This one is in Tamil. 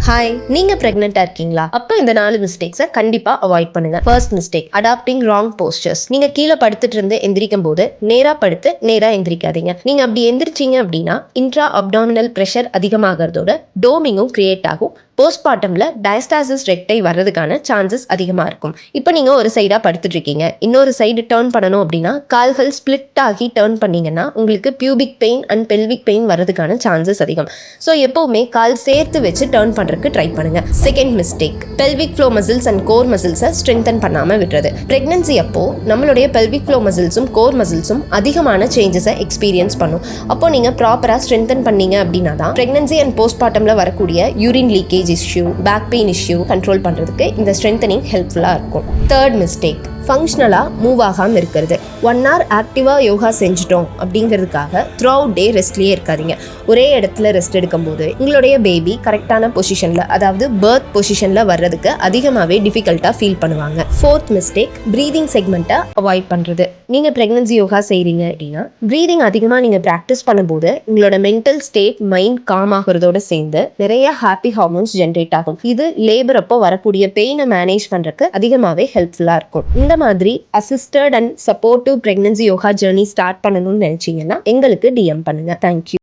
ஹாய், நீங்க பிரெக்னெண்டா இருக்கீங்களா? அப்ப இந்த 4 மிஸ்டேக்ஸை கண்டிப்பா அவாய்ட் பண்ணுங்க. First mistake, adopting wrong postures. நீங்க கீழே படுத்துட்டு இருந்து எந்திரிக்கும் போது நேரா படுத்து நேரா எந்திரிக்காதீங்க. நீங்க அப்படி எந்திரிச்சீங்க அப்படின்னா இன்ட்ரா அப்டாமினல் பிரஷர் அதிகமாகிறதோட டோமிங்கும் கிரியேட் ஆகும். போஸ்ட்மார்ட்டம்ல டயஸ்டாசிஸ் ரெக்டை வர்றதுக்கான சான்சஸ் அதிகமாக இருக்கும். இப்போ நீங்கள் ஒரு சைடாக படுத்துட்டு இருக்கீங்க, இன்னொரு சைடு டேர்ன் பண்ணணும் அப்படின்னா கால்கள் ஸ்பிளிட் ஆகி டேர்ன் பண்ணீங்கன்னா உங்களுக்கு pubic pain and pelvic pain வர்றதுக்கான சான்சஸ் அதிகம். ஸோ எப்போவுமே கால் சேர்த்து வச்சு டேர்ன் பண்ணுறதுக்கு ட்ரை பண்ணுங்க. Second mistake, pelvic floor muscles and core மசில்ஸை ஸ்ட்ரென்தன் பண்ணாமல் விடுறது. பிரெக்னன்சி அப்போ நம்மளுடைய பெல்விக் ஃப்ளோ மசில்ஸும் கோர் மசில்ஸும் அதிகமான சேஞ்சஸை எக்ஸ்பீரியன்ஸ் பண்ணும். அப்போ நீங்கள் ப்ராப்பராக ஸ்ட்ரென்தன் பண்ணீங்க அப்படின்னா தான் பிரெக்னன்சி அண்ட் போஸ்ட்மார்ட்டமில் வரக்கூடிய urine leakage issue, back pain issue control பண்ணுறதுக்கு இந்த ஸ்ட்ரென்தனிங் ஹெல்ப்ஃபுல்லாக இருக்கும். தேர்ட் மிஸ்டேக், ஃபங்க்ஷனலாக மூவ் ஆகாமல் இருக்கிறது. 1 hour ஆக்டிவாக யோகா செஞ்சிட்டோம் அப்படிங்கிறதுக்காக த்ரூ அவுட் டே ரெஸ்ட்லேயே இருக்காதீங்க. ஒரே இடத்துல ரெஸ்ட் எடுக்கும்போது உங்களுடைய பேபி கரெக்டான பொசிஷனில், அதாவது பர்த் பொசிஷனில் வர்றதுக்கு அதிகமாகவே டிஃபிகல்ட்டாக ஃபீல் பண்ணுவாங்க. ஃபோர்த் மிஸ்டேக், ப்ரீதிங் செக்மெண்ட்டை அவாய்ட் பண்ணுறது. நீங்கள் ப்ரெக்னன்சி யோகா செய்கிறீங்க அப்படின்னா ப்ரீதிங் அதிகமாக நீங்கள் ப்ராக்டிஸ் பண்ணும்போது உங்களோட மென்டல் ஸ்டேட், மைண்ட் காம் ஆகிறதோட சேர்ந்து நிறைய ஹாப்பி ஹார்மோன்ஸ் ஜென்ரேட் ஆகும். இது லேபர் அப்போ வரக்கூடிய பெயினை மேனேஜ் பண்ணுறதுக்கு அதிகமாகவே ஹெல்ப்ஃபுல்லாக இருக்கும். இந்த மாதிரி assisted and supportive pregnancy yoga journey start பண்ணணும்னு நினைச்சீங்கன்னா எங்களுக்கு டிஎம் பண்ணுங்க. தேங்க்யூ.